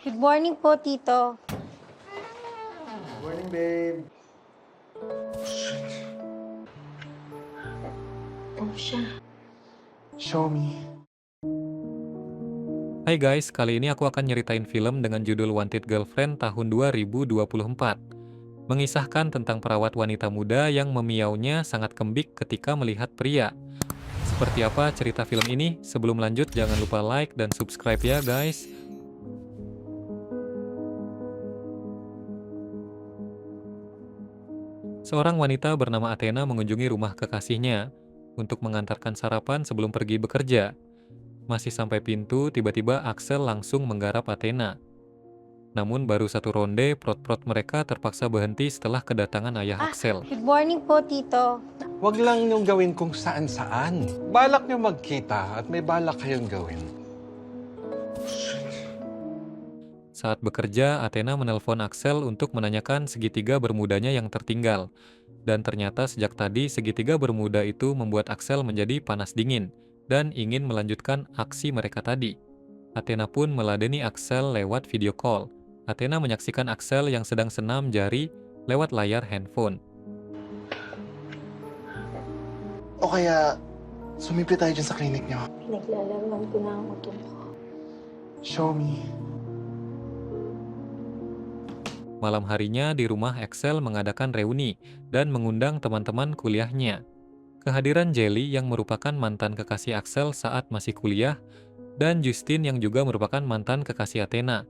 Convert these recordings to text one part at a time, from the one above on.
Good morning po, Tito. Morning, babe. Ano siya? Show me. Hai guys, kali ini aku akan nyeritain film dengan judul Wanted Girlfriend tahun 2024. Mengisahkan tentang perawat wanita muda yang memiaunya sangat kembik ketika melihat pria. Seperti apa cerita film ini? Sebelum lanjut, jangan lupa like dan subscribe ya guys. Seorang wanita bernama Athena mengunjungi rumah kekasihnya untuk mengantarkan sarapan sebelum pergi bekerja. Masih sampai pintu, tiba-tiba Axel langsung menggarap Athena. Namun baru satu ronde, prot-prot mereka terpaksa berhenti setelah kedatangan ayah Axel. Good morning po, Tito. Huwag lang niyong gawin kung saan-saan. Balak niyo magkita at may balak kayong gawin. Saat bekerja, Athena menelpon Axel untuk menanyakan segitiga bermudanya yang tertinggal. Dan ternyata sejak tadi segitiga bermuda itu membuat Axel menjadi panas dingin dan ingin melanjutkan aksi mereka tadi. Athena pun meladeni Axel lewat video call. Athena menyaksikan Axel yang sedang senam jari lewat layar handphone. O kaya, sumipli tayo dyan sa klinik niyo. Pinaglalaman ko na ang utong ko. Show me. Malam harinya di rumah Axel mengadakan reuni dan mengundang teman-teman kuliahnya. Kehadiran Jelly yang merupakan mantan kekasih Axel saat masih kuliah dan Justin yang juga merupakan mantan kekasih Athena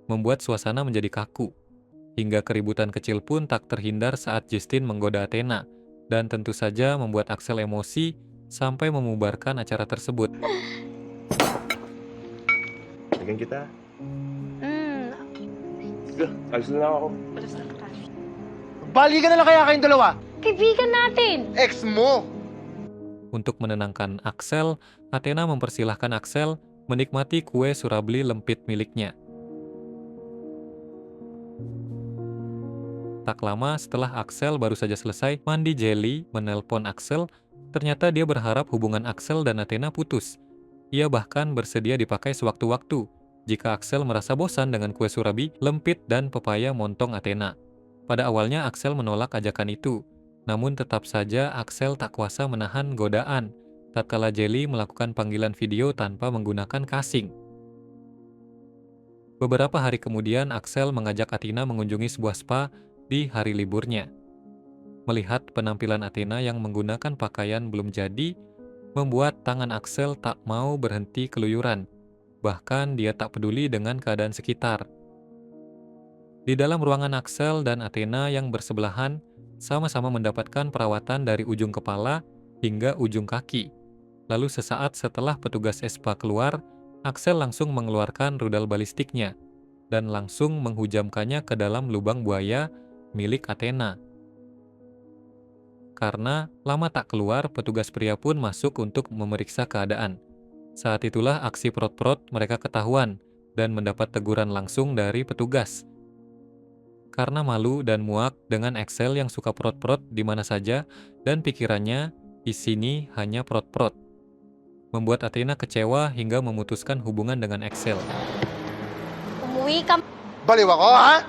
membuat suasana menjadi kaku. Hingga keributan kecil pun tak terhindar saat Justin menggoda Athena dan tentu saja membuat Axel emosi sampai memubarkan acara tersebut. Balikan kita. Sige, alis na lang ako. Balikan na lang kaya kayong dalawa. Kaibigan natin! Ex mo! Untuk menenangkan Axel, Athena mempersilahkan Axel menikmati kue surabli lempit miliknya. Tak lama setelah Axel baru saja selesai mandi, Jelly menelpon Axel. Ternyata dia berharap hubungan Axel dan Athena putus. Ia bahkan bersedia dipakai sewaktu-waktu jika Axel merasa bosan dengan kue surabi, lempit, dan pepaya montong Athena. Pada awalnya Axel menolak ajakan itu. Namun tetap saja Axel tak kuasa menahan godaan tatkala Jelly melakukan panggilan video tanpa menggunakan casing. Beberapa hari kemudian Axel mengajak Athena mengunjungi sebuah spa di hari liburnya. Melihat penampilan Athena yang menggunakan pakaian belum jadi, membuat tangan Axel tak mau berhenti keluyuran. Bahkan dia tak peduli dengan keadaan sekitar. Di dalam ruangan Axel dan Athena yang bersebelahan, sama-sama mendapatkan perawatan dari ujung kepala hingga ujung kaki. Lalu sesaat setelah petugas spa keluar, Axel langsung mengeluarkan rudal balistiknya dan langsung menghujamkannya ke dalam lubang buaya milik Athena. Karena lama tak keluar, petugas pria pun masuk untuk memeriksa keadaan. Saat itulah aksi prot-prot mereka ketahuan dan mendapat teguran langsung dari petugas. Karena malu dan muak dengan Axel yang suka prot-prot di mana saja dan pikirannya di sini hanya prot-prot. Membuat Athena kecewa hingga memutuskan hubungan dengan Axel. Umuwi ka. Baliw ako, ha?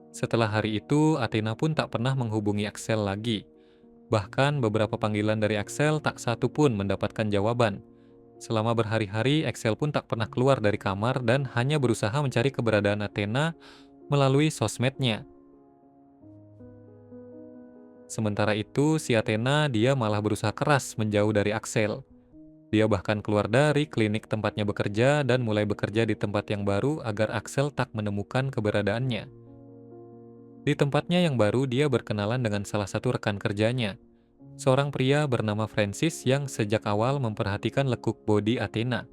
Setelah hari itu, Athena pun tak pernah menghubungi Axel lagi. Bahkan beberapa panggilan dari Axel tak satu pun mendapatkan jawaban. Selama berhari-hari, Axel pun tak pernah keluar dari kamar dan hanya berusaha mencari keberadaan Athena melalui sosmednya. Sementara itu, si Athena dia malah berusaha keras menjauh dari Axel. Dia bahkan keluar dari klinik tempatnya bekerja dan mulai bekerja di tempat yang baru agar Axel tak menemukan keberadaannya. Di tempatnya yang baru, dia berkenalan dengan salah satu rekan kerjanya, seorang pria bernama Francis yang sejak awal memperhatikan lekuk bodi Athena.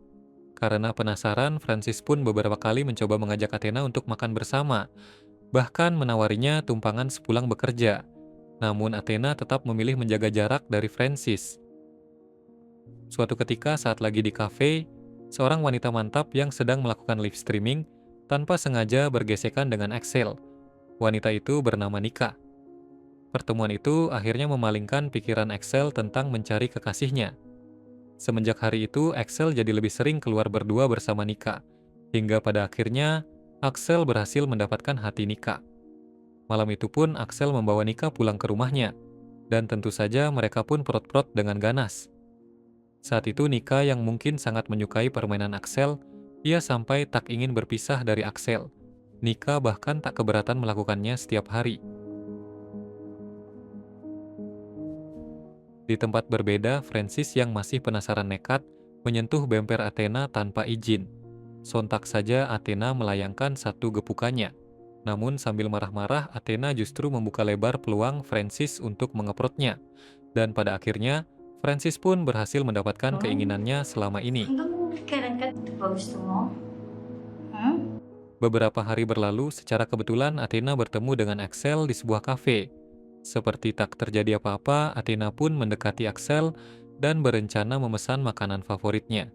Karena penasaran, Francis pun beberapa kali mencoba mengajak Athena untuk makan bersama, bahkan menawarinya tumpangan sepulang bekerja. Namun Athena tetap memilih menjaga jarak dari Francis. Suatu ketika saat lagi di kafe, seorang wanita mantap yang sedang melakukan live streaming tanpa sengaja bergesekan dengan Axel. Wanita itu bernama Nika. Pertemuan itu akhirnya memalingkan pikiran Axel tentang mencari kekasihnya. Semenjak hari itu, Axel jadi lebih sering keluar berdua bersama Nika. Hingga pada akhirnya, Axel berhasil mendapatkan hati Nika. Malam itu pun Axel membawa Nika pulang ke rumahnya, dan tentu saja mereka pun prot-prot dengan ganas. Saat itu Nika yang mungkin sangat menyukai permainan Axel, ia sampai tak ingin berpisah dari Axel. Nika bahkan tak keberatan melakukannya setiap hari. Di tempat berbeda, Francis yang masih penasaran nekat menyentuh bemper Athena tanpa izin. Sontak saja Athena melayangkan satu gepukannya. Namun sambil marah-marah, Athena justru membuka lebar peluang Francis untuk mengeprotnya. Dan pada akhirnya, Francis pun berhasil mendapatkan keinginannya selama ini. Hanggang kailan ka ba gusto mo? Hmm? Beberapa hari berlalu, secara kebetulan Athena bertemu dengan Axel di sebuah kafe. Seperti tak terjadi apa-apa, Athena pun mendekati Axel dan berencana memesan makanan favoritnya.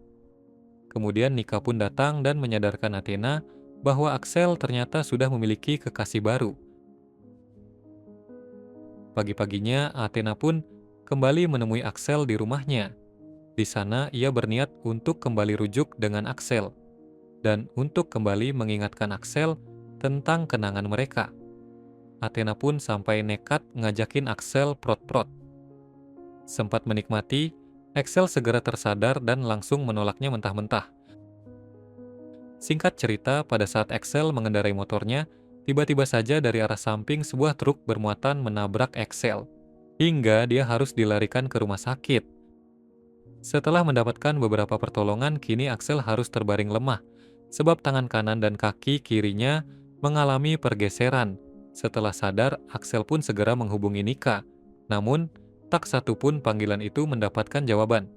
Kemudian Nika pun datang dan menyadarkan Athena bahwa Axel ternyata sudah memiliki kekasih baru. Pagi-paginya, Athena pun kembali menemui Axel di rumahnya. Di sana, ia berniat untuk kembali rujuk dengan Axel dan untuk kembali mengingatkan Axel tentang kenangan mereka. Athena pun sampai nekat ngajakin Axel prot-prot. Sempat menikmati, Axel segera tersadar dan langsung menolaknya mentah-mentah. Singkat cerita, pada saat Axel mengendarai motornya, tiba-tiba saja dari arah samping sebuah truk bermuatan menabrak Axel, hingga dia harus dilarikan ke rumah sakit. Setelah mendapatkan beberapa pertolongan, kini Axel harus terbaring lemah, sebab tangan kanan dan kaki kirinya mengalami pergeseran. Setelah sadar, Axel pun segera menghubungi Nika. Namun, tak satu pun panggilan itu mendapatkan jawaban.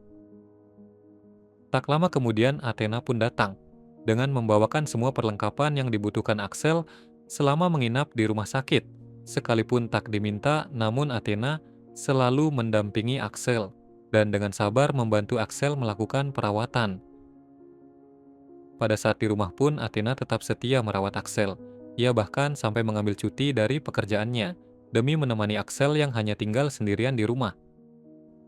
Tak lama kemudian, Athena pun datang, dengan membawakan semua perlengkapan yang dibutuhkan Axel selama menginap di rumah sakit. Sekalipun tak diminta, namun Athena selalu mendampingi Axel, dan dengan sabar membantu Axel melakukan perawatan. Pada saat di rumah pun, Athena tetap setia merawat Axel. Ia bahkan sampai mengambil cuti dari pekerjaannya, demi menemani Axel yang hanya tinggal sendirian di rumah.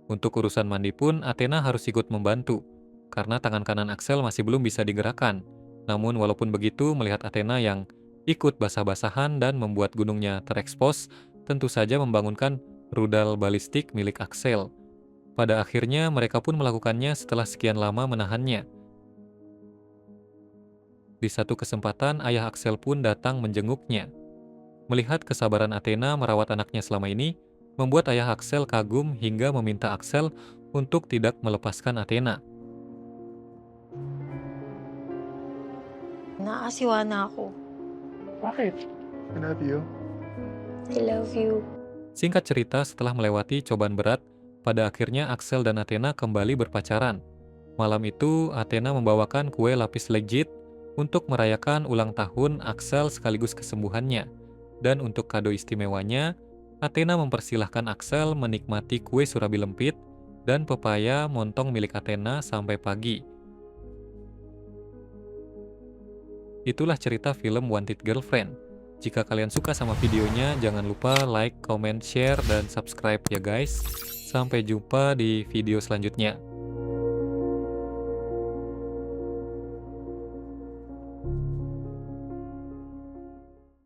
Untuk urusan mandi pun, Athena harus ikut membantu, karena tangan kanan Axel masih belum bisa digerakkan. Namun walaupun begitu, melihat Athena yang ikut basah-basahan dan membuat gunungnya terekspos, tentu saja membangunkan rudal balistik milik Axel. Pada akhirnya, mereka pun melakukannya setelah sekian lama menahannya. Di satu kesempatan, ayah Axel pun datang menjenguknya. Melihat kesabaran Athena merawat anaknya selama ini, membuat ayah Axel kagum hingga meminta Axel untuk tidak melepaskan Athena. Naasiwa na ako. Bakit? I love you. I love you. Singkat cerita, setelah melewati cobaan berat, pada akhirnya Axel dan Athena kembali berpacaran. Malam itu, Athena membawakan kue lapis legit untuk merayakan ulang tahun Axel sekaligus kesembuhannya. Dan untuk kado istimewanya, Athena mempersilahkan Axel menikmati kue surabi lempit dan pepaya montong milik Athena sampai pagi. Itulah cerita film Wanted Girlfriend. Jika kalian suka sama videonya, jangan lupa like, comment, share, dan subscribe ya guys. Sampai jumpa di video selanjutnya.